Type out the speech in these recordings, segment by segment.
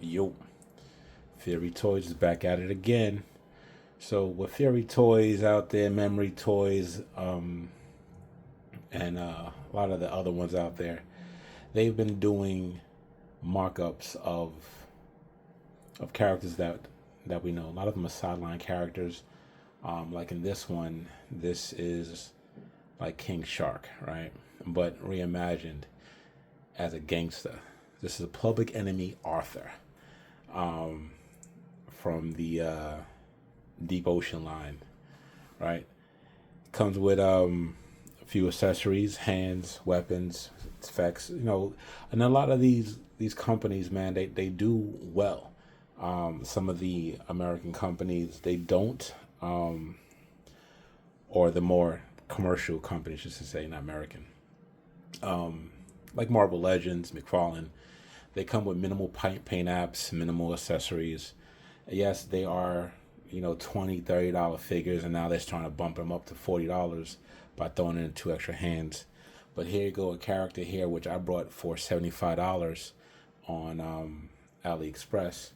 Yo, Fury Toys is back at it again. So with Fury Toys out there, Memory Toys, and a lot of the other ones out there, they've been doing markups of characters that we know. A lot of them are sideline characters. Like in this one, this is like King Shark, right? But reimagined as a gangster. This is a Public Enemy Arthur, from the Deep Ocean line, right? Comes with a few accessories, hands, weapons, effects, and a lot of these companies, man, they do well. Some of the American companies they don't, or the more commercial companies, just to say, not American, like Marvel Legends, McFarlane. They come with minimal paint apps, minimal accessories. Yes, they are, $20, $30 figures, and now they're trying to bump them up to $40 by throwing in two extra hands. But here you go, a character here which I brought for $75 on AliExpress.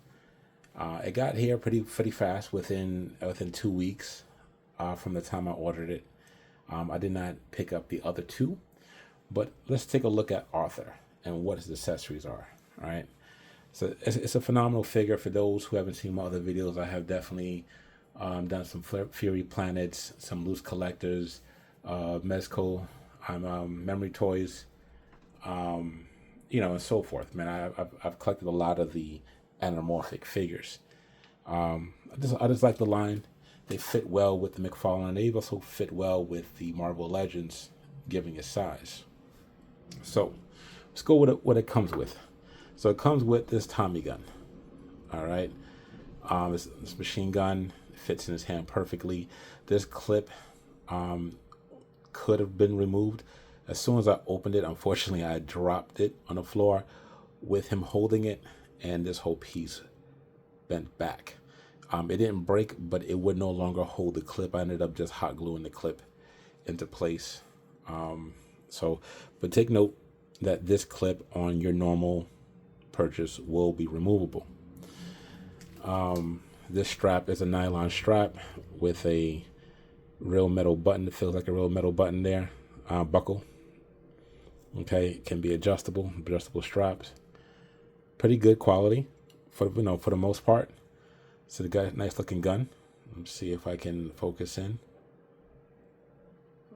It got here pretty fast, within 2 weeks from the time I ordered it. I did not pick up the other two, but let's take a look at Arthur and what his accessories are. All right, so it's a phenomenal figure. For those who haven't seen my other videos, I have definitely done some Fury Planets, some loose collectors, Mezco, Memory Toys, and so forth. Man, I've collected a lot of the anamorphic figures. I just like the line. They fit well with the McFarlane. They also fit well with the Marvel Legends, giving it size. So let's go with what it comes with. So it comes with this Tommy gun. All right. This machine gun fits in his hand perfectly. This clip could have been removed. As soon as I opened it, unfortunately, I dropped it on the floor with him holding it, and this whole piece bent back. It didn't break, but it would no longer hold the clip. I ended up just hot gluing the clip into place. But take note that this clip on your normal purchase will be removable. This strap is a nylon strap with a real metal button. It feels like a real metal button there. Buckle. Okay, it can be adjustable straps. Pretty good quality for the most part. So the guy, nice looking gun. Let's see if I can focus in.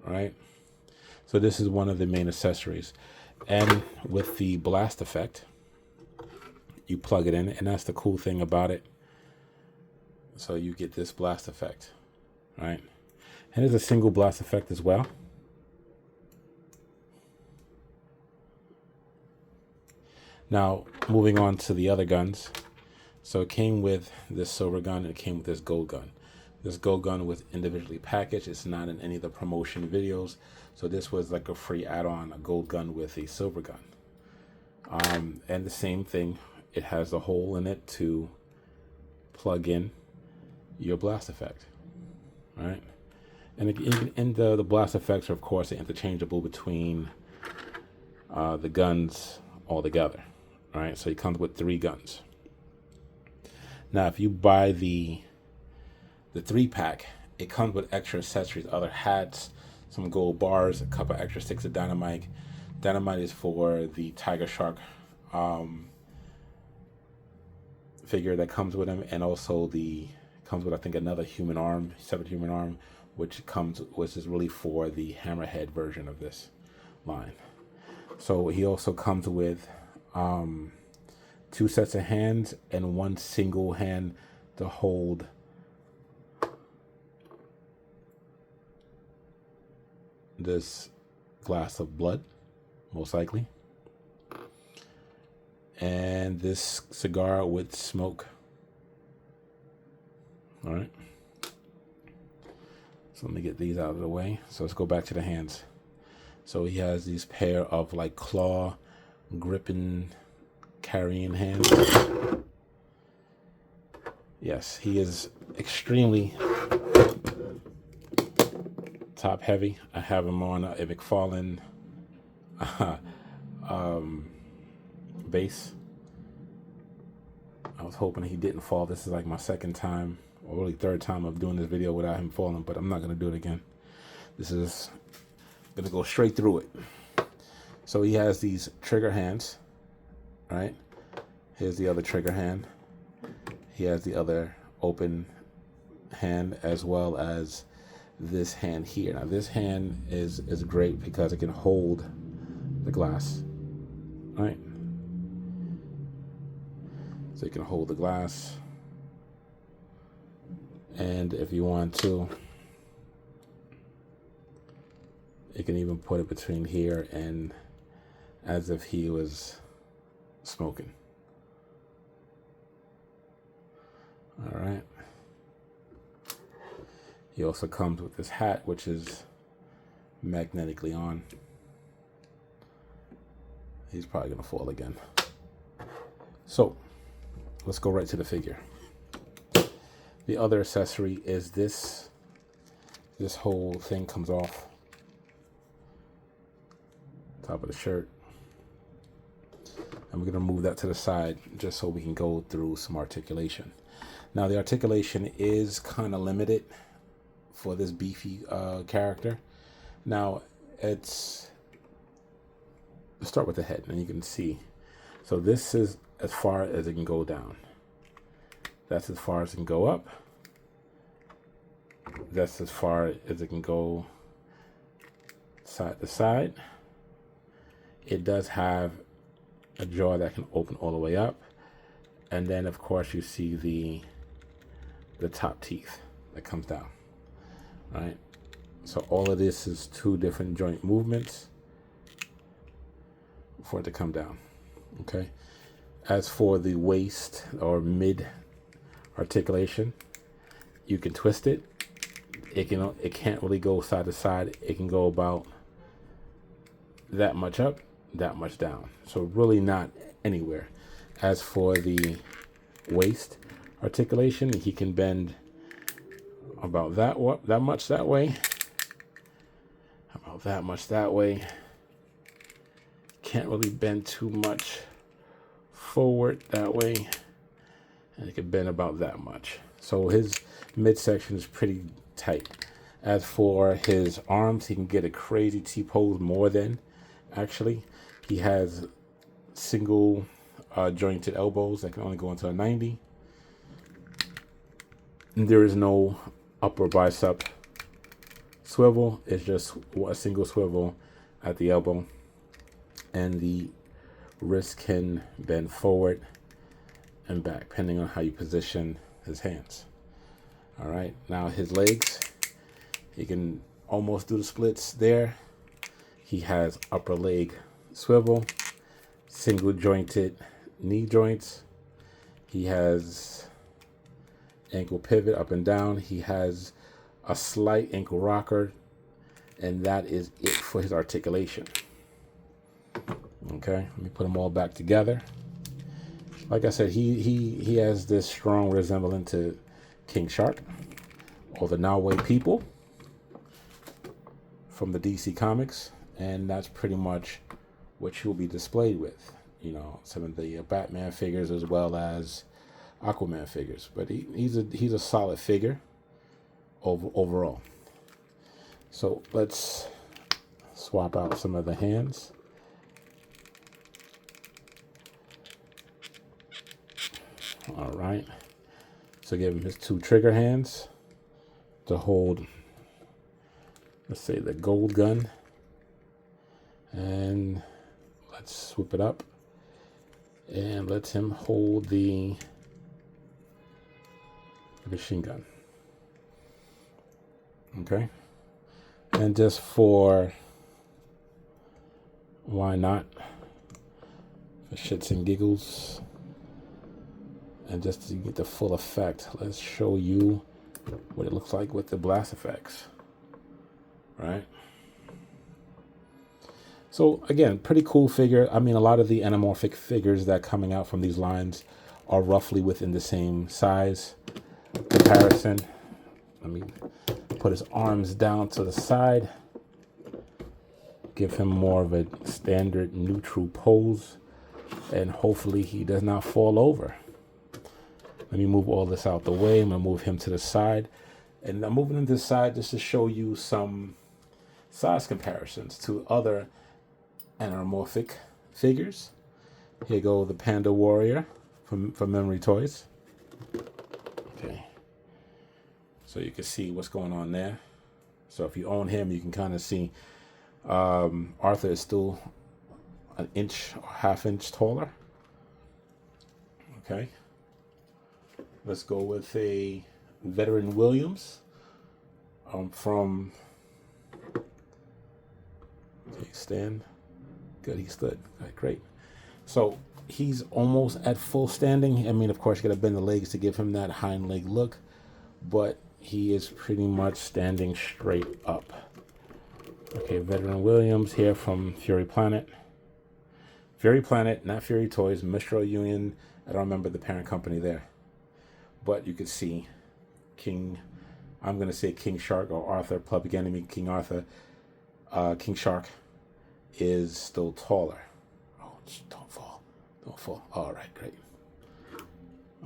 All right. So this is one of the main accessories, and with the blast effect, you plug it in, and that's the cool thing about it. So you get this blast effect, right? And there's a single blast effect as well. Now, moving on to the other guns. So it came with this silver gun, and it came with this gold gun. This gold gun was individually packaged. It's not in any of the promotion videos. So this was like a free add-on, a gold gun with a silver gun. And the same thing, it has a hole in it to plug in your blast effect, right? And the blast effects are, of course, interchangeable between the guns altogether, right? So it comes with 3 guns. Now, if you buy the 3-pack, it comes with extra accessories, other hats, some gold bars, a couple extra sticks of dynamite. Dynamite is for the Tiger Shark figure that comes with him, and also comes with, I think, another human arm, separate human arm, which is really for the Hammerhead version of this line. So he also comes with 2 sets of hands and 1 single hand to hold this glass of blood, most likely, and this cigar with smoke. All right, so let me get these out of the way. So let's go back to the hands. So he has these pair of like claw gripping carrying hands. Yes, he is extremely top heavy. I have him on a McFarlane base. was hoping he didn't fall. This is like my second time, or really third time of doing this video without him falling, but I'm not going to do it again. This is going to go straight through it. So he has these trigger hands, right? Here's the other trigger hand. He has the other open hand as well as this hand here. Now this hand is great because it can hold the glass, right? So you can hold the glass, and if you want to, you can even put it between here and as if he was smoking. All right. He also comes with this hat, which is magnetically on. He's probably gonna fall again. So let's go right to the figure. The other accessory is this. This whole thing comes off top of the shirt. And we're gonna move that to the side just so we can go through some articulation. Now the articulation is kind of limited for this beefy character. Now let's start with the head, and you can see. So this is as far as it can go down. That's as far as it can go up. That's as far as it can go side to side. It does have a jaw that can open all the way up. And then of course you see the top teeth that comes down, right? So all of this is two different joint movements for it to come down, okay? As for the waist or mid articulation, you can twist it. It can't really go side to side. It can go about that much up, that much down. So really not anywhere. As for the waist articulation, he can bend about that much that way, about that much that way. Can't really bend too much forward that way, and it can bend about that much. So his midsection is pretty tight. As for his arms, he can get a crazy T-pose more than actually. He has single jointed elbows that can only go into a 90. And there is no upper bicep swivel. It's just a single swivel at the elbow, and the wrist can bend forward and back depending on how you position his hands. All right, now his legs, he can almost do the splits there. He has upper leg swivel, single jointed knee joints. He has ankle pivot up and down. He has a slight ankle rocker, and that is it for his articulation. Okay, let me put them all back together. Like I said, he has this strong resemblance to King Shark or the Norway people from the DC Comics, and that's pretty much what he'll be displayed with. You know, some of the Batman figures as well as Aquaman figures, but he's a solid figure overall. So let's swap out some of the hands. All right, so give him his two trigger hands to hold, let's say, the gold gun, and let's swoop it up and let him hold the machine gun. Okay, and just for why not, for shits and giggles, and just to get the full effect, let's show you what it looks like with the blast effects, right? So again, pretty cool figure. I mean, a lot of the anamorphic figures that are coming out from these lines are roughly within the same size comparison. Let me put his arms down to the side, give him more of a standard neutral pose, and hopefully he does not fall over. Let me move all this out the way. I'm going to move him to the side. And I'm moving him to the side just to show you some size comparisons to other anamorphic figures. Here go the Panda Warrior from Memory Toys. Okay. So you can see what's going on there. So if you own him, you can kind of see Arthur is still an inch or half inch taller. Okay. Let's go with a Veteran Williams from... Okay, stand. Good, he stood. Right, great. So he's almost at full standing. I mean, of course, you got to bend the legs to give him that hind leg look, but he is pretty much standing straight up. Okay, Veteran Williams here from Fury Planet. Fury Planet, not Fury Toys, Mistral Union. I don't remember the parent company there. But you can see King, I'm going to say King Shark or Arthur, Public Enemy, King Arthur. King Shark is still taller. Oh, don't fall. Don't fall. All right, great.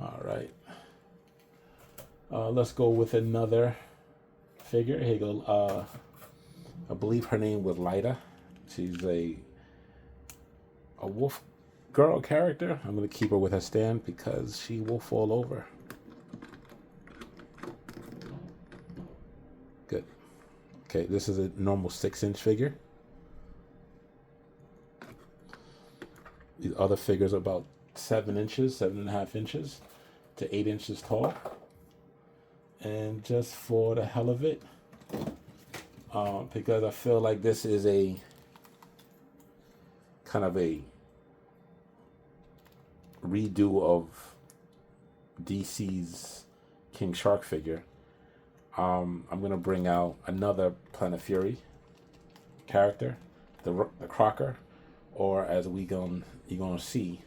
All right. Let's go with another figure. Here you go. I believe her name was Lyda. She's a wolf girl character. I'm going to keep her with her stand because she will fall over. Good. Okay, this is a normal 6-inch figure. These other figures are about 7 inches, 7.5 inches to 8 inches tall. And just for the hell of it, because I feel like this is a kind of a redo of DC's King Shark figure, I'm going to bring out another Planet Fury character, the Crocker, or as you're going to see,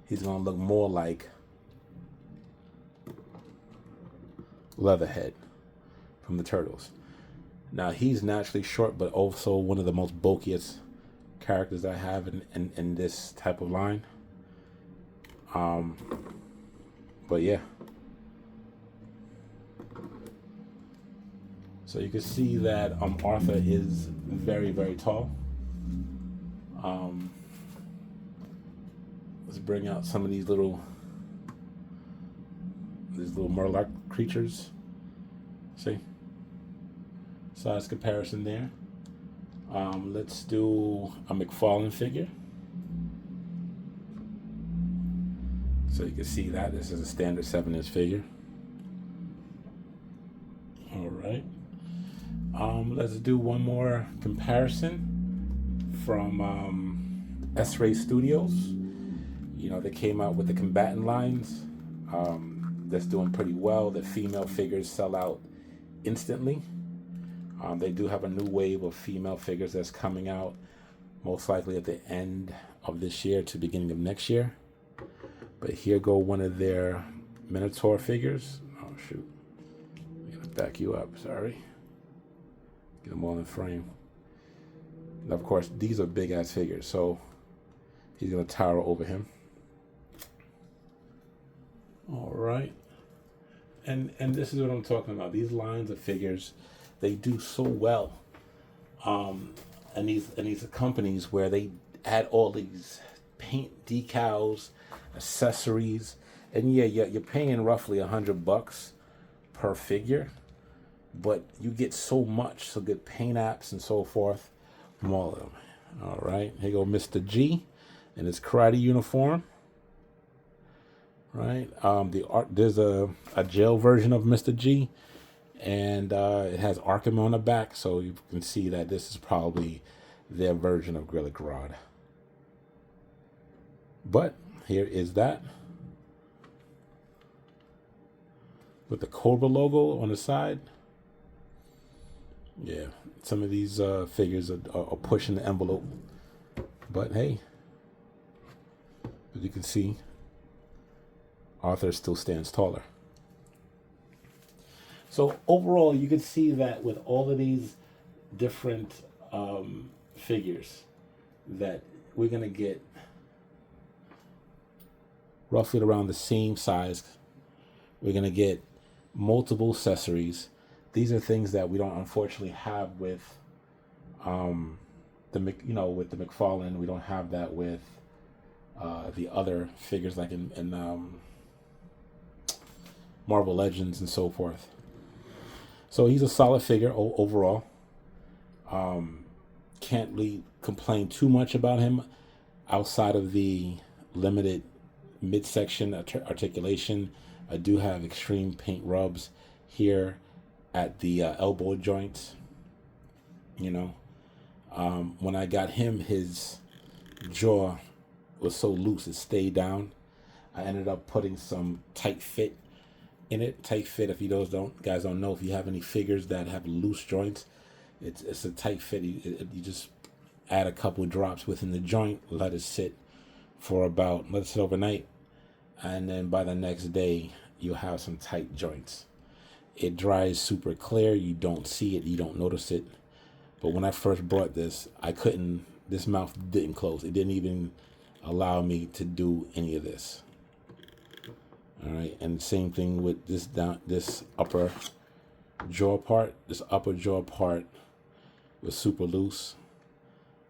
he's going to look more like Leatherhead from the Turtles. Now, he's naturally short, but also one of the most bulkiest characters I have in this type of line. But yeah. So you can see that Arthur is very, very tall. Let's bring out some of these little Murloc creatures. See? Size comparison there. Let's do a McFarlane figure. So you can see that this is a standard 7-inch figure. All right. Let's do one more comparison from S-Ray Studios. You know, they came out with the combatant lines. That's doing pretty well. The female figures sell out instantly. They do have a new wave of female figures that's coming out, most likely at the end of this year to beginning of next year. But here go one of their Minotaur figures. Oh, shoot. I'm going to back you up. Sorry. Get them all in frame. And of course, these are big-ass figures, so he's going to tower over him. All right. And this is what I'm talking about. These lines of figures, they do so well. And these companies where they add all these paint decals, accessories, and yeah, you're paying roughly $100 per figure, but you get so much, so good paint apps and so forth from all of them. All right, here you go, Mr. G in his karate uniform. Right, there's a jail version of Mr. G, and it has Arkham on the back, so you can see that this is probably their version of Gorilla Grodd. But here is that with the Cobra logo on the side. Yeah, some of these figures are pushing the envelope, but hey, as you can see, Arthur still stands taller. So overall, you can see that with all of these different figures, that we're going to get roughly around the same size. We're going to get multiple accessories. These are things that we don't unfortunately have with with the McFarlane. We don't have that with the other figures like in Marvel Legends and so forth. So he's a solid figure overall. Can't really complain too much about him outside of the limited midsection articulation. I do have extreme paint rubs here at the elbow joints. When I got him, his jaw was so loose it stayed down. I ended up putting some tight fit in it. Tight fit, if you guys don't know, if you have any figures that have loose joints, it's a tight fit. You just add a couple drops within the joint, let it sit overnight, and then by the next day you'll have some tight joints. It dries super clear. You don't see it, you don't notice it. But when I first brought this, this mouth didn't close. It didn't even allow me to do any of this. All right, and same thing with this upper jaw part. This upper jaw part was super loose.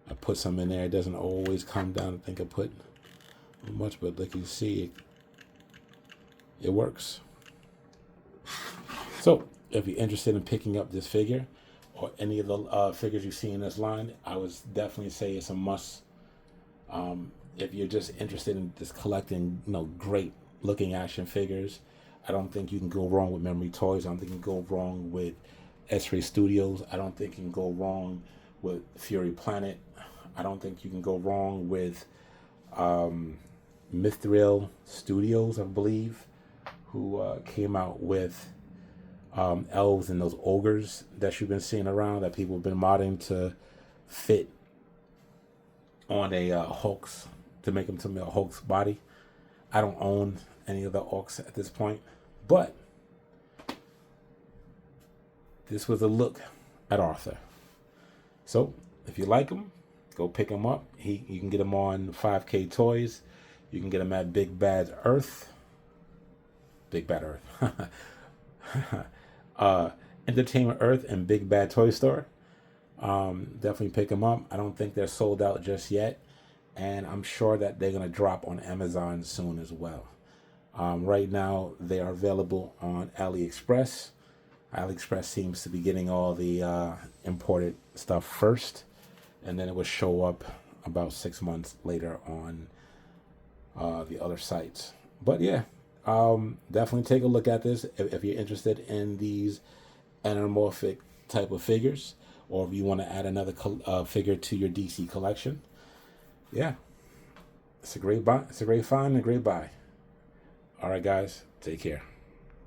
I put some in there. It doesn't always come down. I think I put much, but like you see, it works. So if you're interested in picking up this figure or any of the figures you see in this line, I would definitely say it's a must. If you're just interested in just collecting, great looking action figures, I don't think you can go wrong with Memory Toys. I don't think you can go wrong with X-Ray Studios. I don't think you can go wrong with Fury Planet. I don't think you can go wrong with Mithril Studios, I believe, who came out with elves and those ogres that you've been seeing around that people have been modding to fit on a Hulk's, to make them to a Hulk's body. I don't own any of the orcs at this point, but this was a look at Arthur. So if you like him, go pick him up. You can get him on 5K Toys. You can get him at Big Bad Earth. Entertainment Earth and Big Bad Toy Store. Definitely pick them up. I don't think they're sold out just yet, and I'm sure that they're going to drop on Amazon soon as well. Right now, they are available on AliExpress. AliExpress seems to be getting all the imported stuff first, and then it will show up about 6 months later on the other sites. But yeah, definitely take a look at this if you're interested in these anamorphic type of figures, or if you want to add another figure to your DC collection. Yeah, it's a great buy. It's a great find and a great buy. All right, guys, take care.